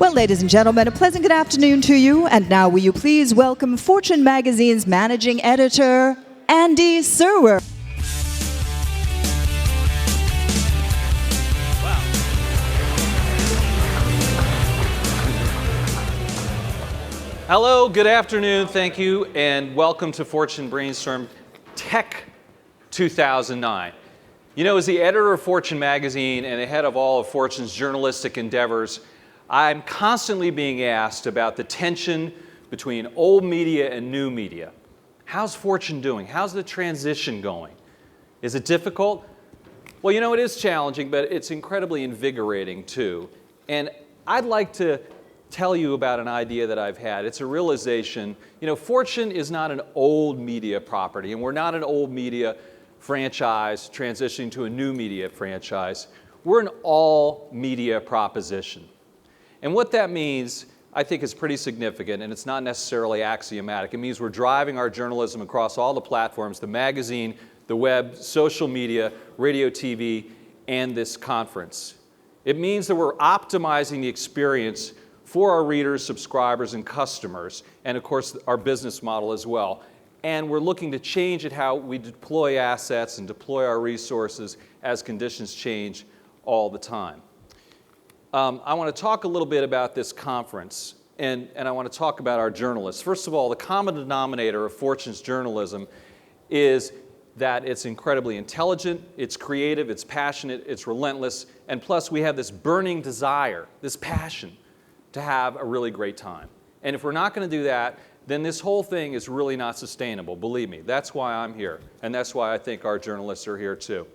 Well, ladies and gentlemen, a pleasant good afternoon to you. And now will you please welcome Fortune Magazine's managing editor, Andy Serwer. Hello, good afternoon, thank you, and welcome to Fortune Brainstorm Tech 2009. You know, as the editor of Fortune Magazine and the head of all of Fortune's journalistic endeavors, I'm constantly being asked about the tension between old media and new media. How's Fortune doing? How's the transition going? Is it difficult? Well, you know, it is challenging, but it's incredibly invigorating too. And I'd like to tell you about an idea that I've had. It's a realization, you know, Fortune is not an old media property, and we're not an old media franchise transitioning to a new media franchise. We're an all media proposition. And what that means, I think, is pretty significant, and it's not necessarily axiomatic. It means we're driving our journalism across all the platforms, the magazine, the web, social media, radio, TV, and this conference. It means that we're optimizing the experience for our readers, subscribers, and customers, and of course our business model as well. And we're looking to change it how we deploy assets and deploy our resources as conditions change all the time. I want to talk a little bit about this conference, and I want to talk about our journalists. First of all, the common denominator of Fortune's journalism is that it's incredibly intelligent, it's creative, it's passionate, it's relentless, and plus we have this burning desire, this passion to have a really great time. And if we're not going to do that, then this whole thing is really not sustainable, believe me. That's why I'm here, and that's why I think our journalists are here too.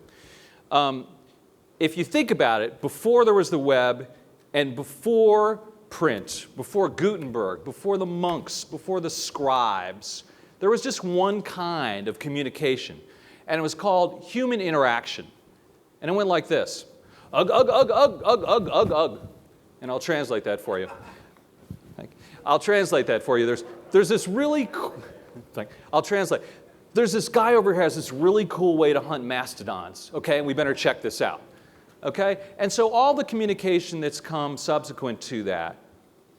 If you think about it, before there was the web and before print, before Gutenberg, before the monks, before the scribes, there was just one kind of communication, and it was called human interaction. And it went like this: ugh, ugh, ugh, ugh, ugh, ugh, ugh, ugh. And I'll translate that for you. I'll translate that for you. There's this really cool, I'll translate. There's this guy over here who has this really cool way to hunt mastodons, okay? And we better check this out, okay? And so all the communication that's come subsequent to that,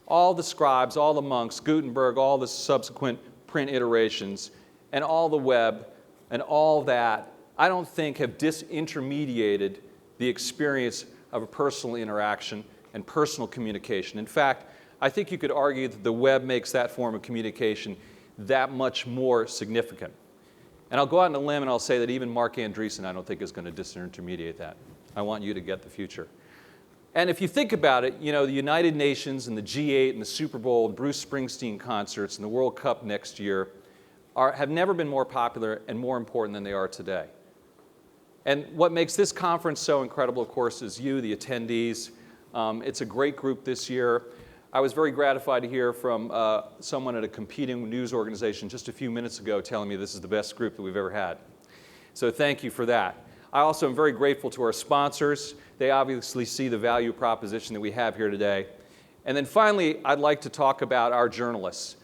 all the scribes, all the monks, Gutenberg, all the subsequent print iterations, and all the web, and all that, I don't think have disintermediated the experience of a personal interaction and personal communication. In fact, I think you could argue that the web makes that form of communication that much more significant. And I'll go out on a limb and I'll say that even Mark Andreessen I don't think is going to disintermediate that. I want you to get the future. And if you think about it, you know, the United Nations and the G8 and the Super Bowl and Bruce Springsteen concerts and the World Cup next year have never been more popular and more important than they are today. And what makes this conference so incredible, of course, is you, the attendees. It's a great group this year. I was very gratified to hear from someone at a competing news organization just a few minutes ago telling me this is the best group that we've ever had. So thank you for that. I also am very grateful to our sponsors. They obviously see the value proposition that we have here today. And then finally, I'd like to talk about our journalists,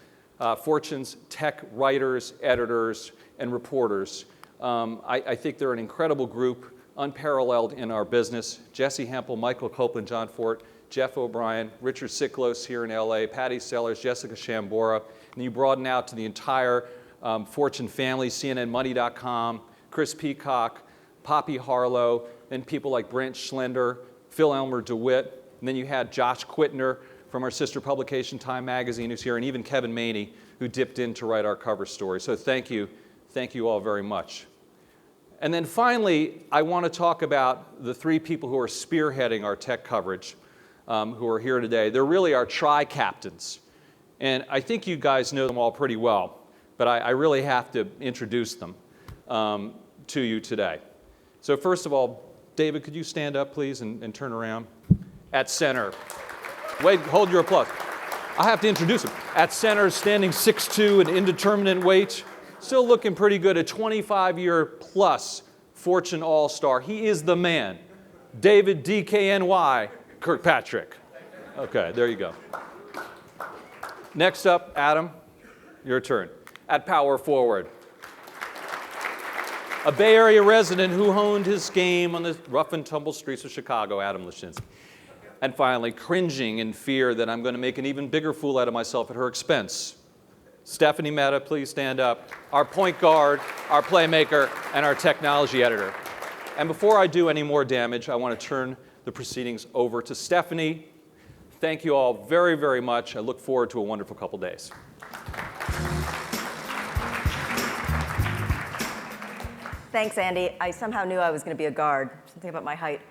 Fortune's tech writers, editors, and reporters. I think they're an incredible group, unparalleled in our business. Jesse Hempel, Michael Copeland, John Fort, Jeff O'Brien, Richard Siklos here in LA, Patty Sellers, Jessica Shambora, and you broaden out to the entire Fortune family, CNNMoney.com, Chris Peacock, Poppy Harlow, and people like Brent Schlender, Phil Elmer DeWitt, and then you had Josh Quittner from our sister publication, Time Magazine, who's here, and even Kevin Maney, who dipped in to write our cover story. So thank you all very much. And then finally, I want to talk about the three people who are spearheading our tech coverage, who are here today. They're really our tri-captains. And I think you guys know them all pretty well, but I really have to introduce them to you today. So first of all, David, could you stand up, please, and turn around? At center. Wait, hold your applause. I have to introduce him. At center, standing 6'2", an indeterminate weight, still looking pretty good, a 25-year-plus Fortune All-Star. He is the man. David DKNY Kirkpatrick. Okay, there you go. Next up, Adam, your turn. At power forward. A Bay Area resident who honed his game on the rough and tumble streets of Chicago, Adam Lashinsky. And finally, cringing in fear that I'm going to make an even bigger fool out of myself at her expense. Stephanie Mehta, please stand up. Our point guard, our playmaker, and our technology editor. And before I do any more damage, I want to turn the proceedings over to Stephanie. Thank you all very, very much. I look forward to a wonderful couple days. Thanks, Andy. I somehow knew I was going to be a guard. Something about my height.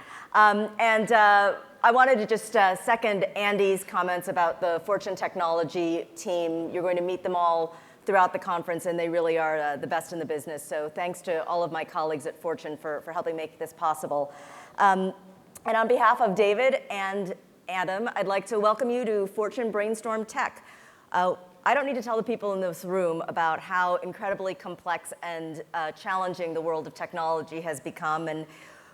I wanted to just second Andy's comments about the Fortune Technology team. You're going to meet them all throughout the conference, and they really are the best in the business. So thanks to all of my colleagues at Fortune for helping make this possible. And on behalf of David and Adam, I'd like to welcome you to Fortune Brainstorm Tech. I don't need to tell the people in this room about how incredibly complex and challenging the world of technology has become. And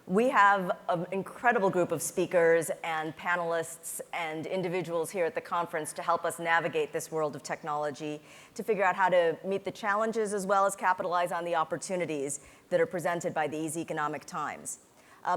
we have an incredible group of speakers and panelists and individuals here at the conference to help us navigate this world of technology, to figure out how to meet the challenges as well as capitalize on the opportunities that are presented by these economic times.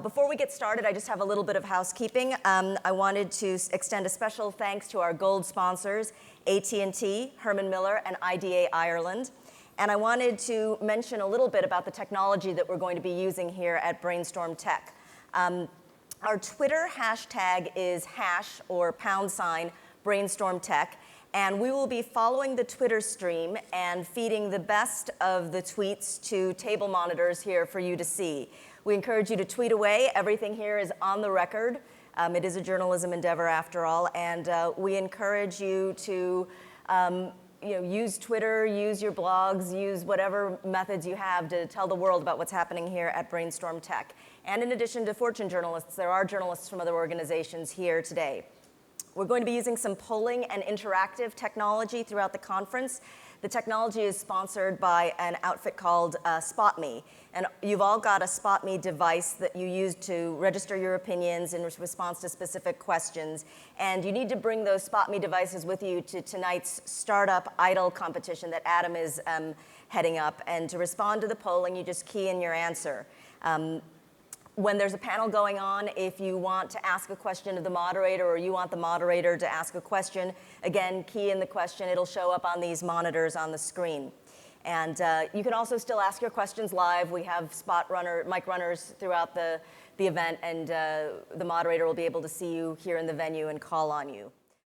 Before we get started, I just have a little bit of housekeeping. I wanted to extend a special thanks to our gold sponsors, AT&T, Herman Miller, and IDA Ireland. And I wanted to mention a little bit about the technology that we're going to be using here at Brainstorm Tech. Our Twitter hashtag is # Brainstorm Tech. And we will be following the Twitter stream and feeding the best of the tweets to table monitors here for you to see. We encourage you to tweet away. Everything here is on the record. It is a journalism endeavor after all. And we encourage you to use Twitter, use your blogs, use whatever methods you have to tell the world about what's happening here at Brainstorm Tech. And in addition to Fortune journalists, there are journalists from other organizations here today. We're going to be using some polling and interactive technology throughout the conference. The technology is sponsored by an outfit called SpotMe. And you've all got a SpotMe device that you use to register your opinions in response to specific questions. And you need to bring those SpotMe devices with you to tonight's Startup Idol competition that Adam is heading up. And to respond to the polling, you just key in your answer. When there's a panel going on, if you want to ask a question of the moderator or you want the moderator to ask a question, again, key in the question. It'll show up on these monitors on the screen. And you can also still ask your questions live. We have mic runners throughout the event, and the moderator will be able to see you here in the venue and call on you.